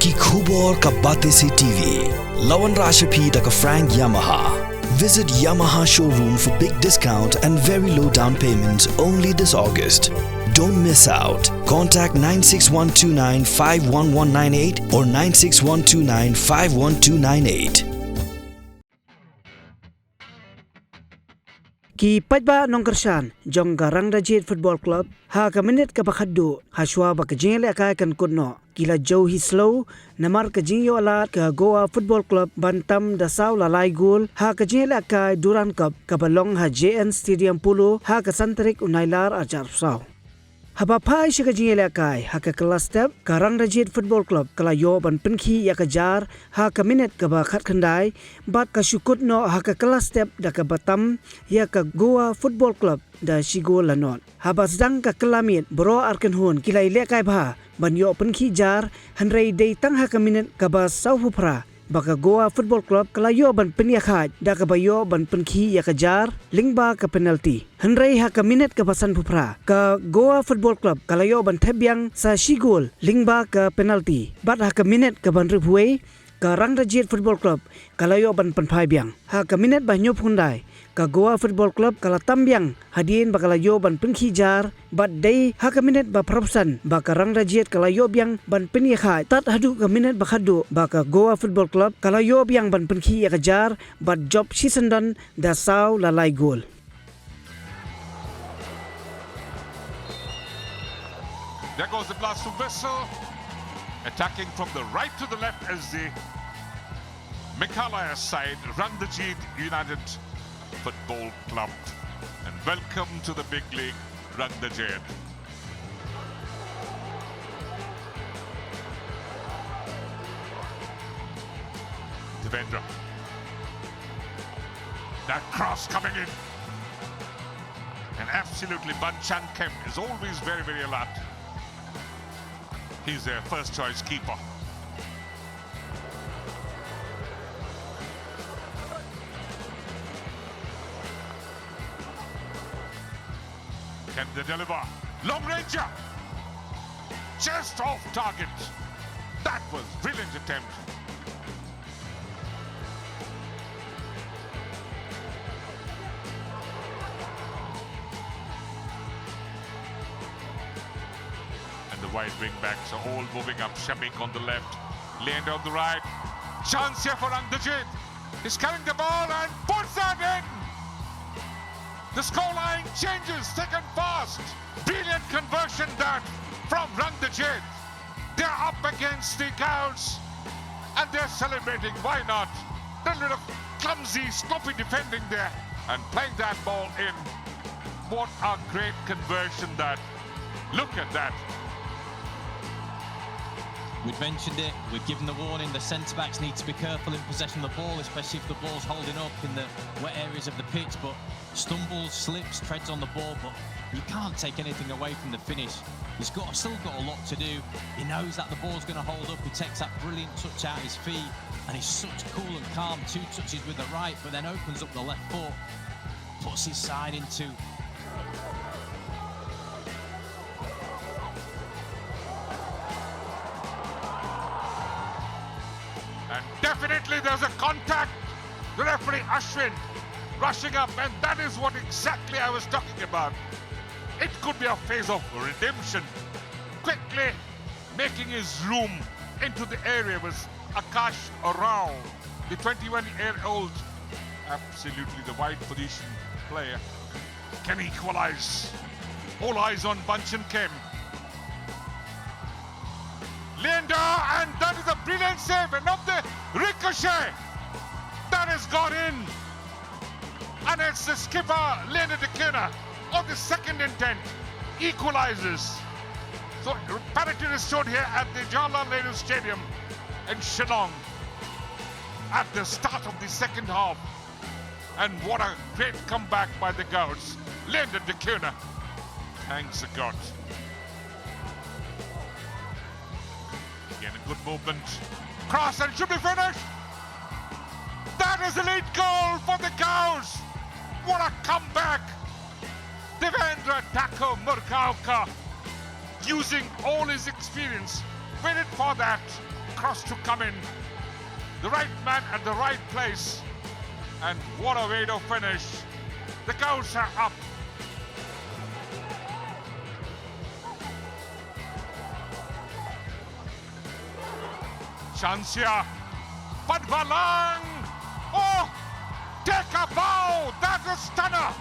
की खूब और का बातें से टीवी लवन राशि का Frank Yamaha. Visit Yamaha showroom for big discount and very low down payments only this August. Don't miss out. Contact 96129-51198 or 96129-51298. Ki Paidbah nongkershan jong ka Rangdajied Football Club ha ka Minit ka Khatduh ha shwa ba ka jing le ka kan kunno kila Joe hi Slew namar ka jing yo alat ka Goa Football Club bantam da saw la lai gol ha ka jing le ka Duran Cup ka balong ha JN Stadium Pulu ha ka Santrik Unailar ajar saw haba phai shi ka jing le kai ha ka class step ka Rangdajied Football Club kala yo ban pinki ya ka jar ha ka Minit ka ba khat khandai bat ka shukut no ha ka class step da ka batam ya ka Goa Football Club da shigo lanon haba sedang ka kelamit bro arkan hun kilai le kai bha ban yo pinki jar hanrei dei tang ha ka Minit ka ba saw phra baka Goa Football Club kala yo ban penya khat da ka ba yo ban pinki ya ka jar lingba ka penalty hanrei ha ka Minit ka basan phra ka Goa Football Club kala yo ban thebyang sa shigol lingba ka penalty bat ha ka Minit ka ban riphuai ka Rangdajied Football Club kala yo ban panphai byang ha ka Minit ba nyop hundai ka Goa Football Club kala tambyang hadien bakala yo ban pinki jar bat dei ha ka Minit ba propsan ba ka Rangdajied kala yo byang ban penya khat tat hadu ka Minit ba Khatduh ba ka Goa Football Club kala yo byang ban pinki ya ka jar bat job season da saw la lai gol. There goes the blast of whistle. Attacking from the right to the left as the Meghalaya side, Rangdajied United Football Club. And welcome to the big league, Rangdajied. Devendra. That cross coming in. And absolutely Banchan Kem is always very, very alert. He's their first choice keeper. Can they deliver? Long ranger! Just off target. That was brilliant attempt. The wide wing backs are all moving up. Shamik on the left, Leander on the right. Chance here for Rangdajied. He's carrying the ball and puts that in. The scoreline changes thick and fast. Brilliant conversion that from Rangdajied. They're up against the Cows and they're celebrating. Why not? A little clumsy, sloppy defending there and playing that ball in. What a great conversion that. Look at that. We've mentioned it, we've given the warning, the centre-backs need to be careful in possession of the ball, especially if the ball's holding up in the wet areas of the pitch, but stumbles, slips, treads on the ball, but you can't take anything away from the finish. He's still got a lot to do. He knows that the ball's going to hold up, he takes that brilliant touch out his feet, and he's such cool and calm, 2 touches with the right, but then opens up the left foot, puts his side into... And definitely there's a contact. The referee Ashwin rushing up, and that is what exactly I was talking about. It could be a phase of redemption. Quickly making his room into the area was Akash Rao, the 21-year-old, absolutely the wide position player. Can equalize. All eyes on Banchan Kem. Leander, and that is a brilliant save, and not the ricochet that has got in. And it's the skipper, Leander Dekena, on the second intent, equalizes. So parity restored here at the Jawaharlal Nehru Stadium in Shillong at the start of the second half. And what a great comeback by the Gauds. Leander Dekena, thanks to God. Again, a good movement. Cross and should be finished. That is a lead goal for the Cows. What a comeback. Devendra Thakur Murgaonkar, using all his experience, waited for that cross to come in. The right man at the right place. And what a way to finish. The Cows are up. Chance here. Paidbah. Oh! Take a bow! That's a stunner!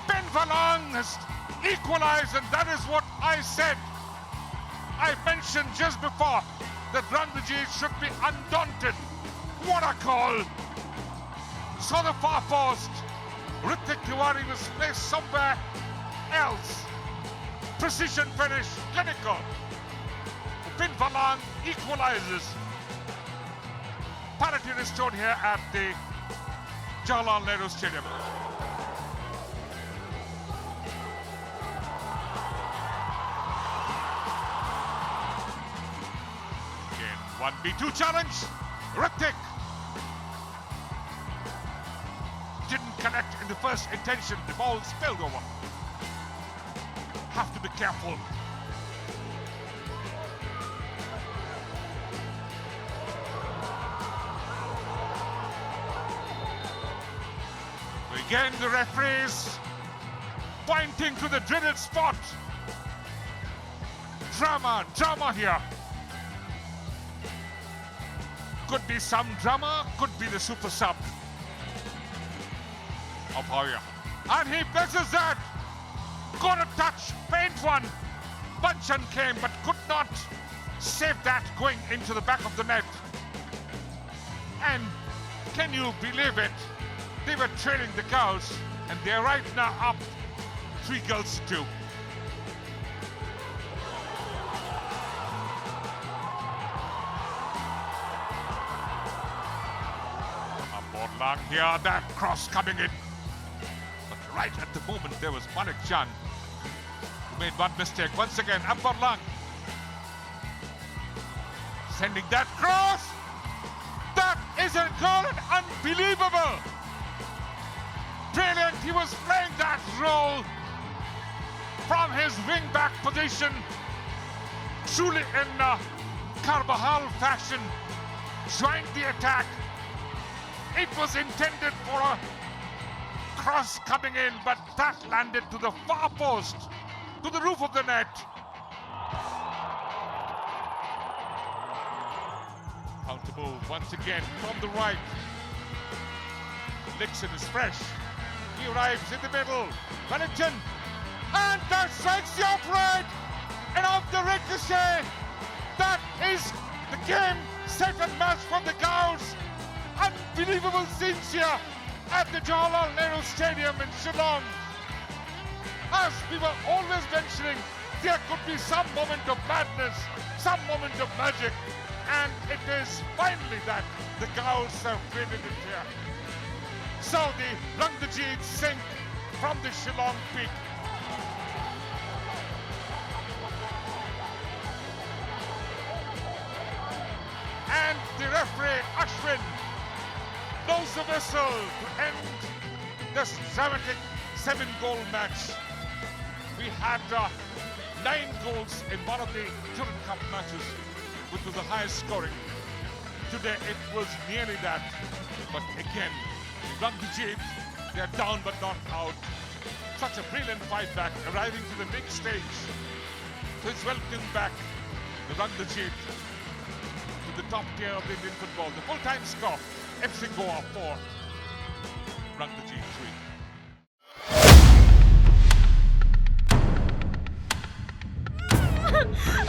Paidbah has equalized, and that is what I said. I mentioned just before that Rangdajied should be undaunted. What a call! Saw the far post. Ritik Tiwari was placed somewhere else. Precision finish, clinical. Paidbah equalizes. Parity restored here at the Jawaharlal Nehru Stadium. Again, 1v2 challenge. Ritik didn't connect in the first intention. The ball spilled over. Have to be careful. Again, the referees pointing to the dreaded spot. Drama here. Could be some drama, could be the super sub of Hoya. And he blesses that. Got a touch, faint one. Banchan came but could not save that going into the back of the net. And can you believe it? They were trailing the Cows, and they're right now up 3 goals to 2. Lang here, that cross coming in. But right at the moment, there was Manik Chan who made one mistake. Once again, Lang sending that cross. That is a goal and unbelievable. Brilliant, he was playing that role from his wing-back position, truly in Carvajal fashion, joined the attack. It was intended for a cross coming in, but that landed to the far post, to the roof of the net. Counter move once again from the right. Nixon is fresh. He arrives in the middle. Wellington. And that strikes the upright. And off the ricochet. That is the game, set and match from the Cows. Unbelievable scenes here at the Jawaharlal Nehru Stadium in Shillong. As we were always mentioning, there could be some moment of madness, some moment of magic. And it is finally that the Cows have created it here. So the Rangdajied sink from the Shillong peak. And the referee, Ashwin, blows the whistle to end this dramatic 7-goal match. We had 9 goals in one of the Children Cup matches, which was the highest scoring. Today it was nearly that. But again, Rangdajied, they are down but not out. Such a brilliant fight back, arriving to the big stage. So it's welcome back the Rangdajied to the top tier of the Indian football. The full-time score, FC Goa 4, Rangdajied 3.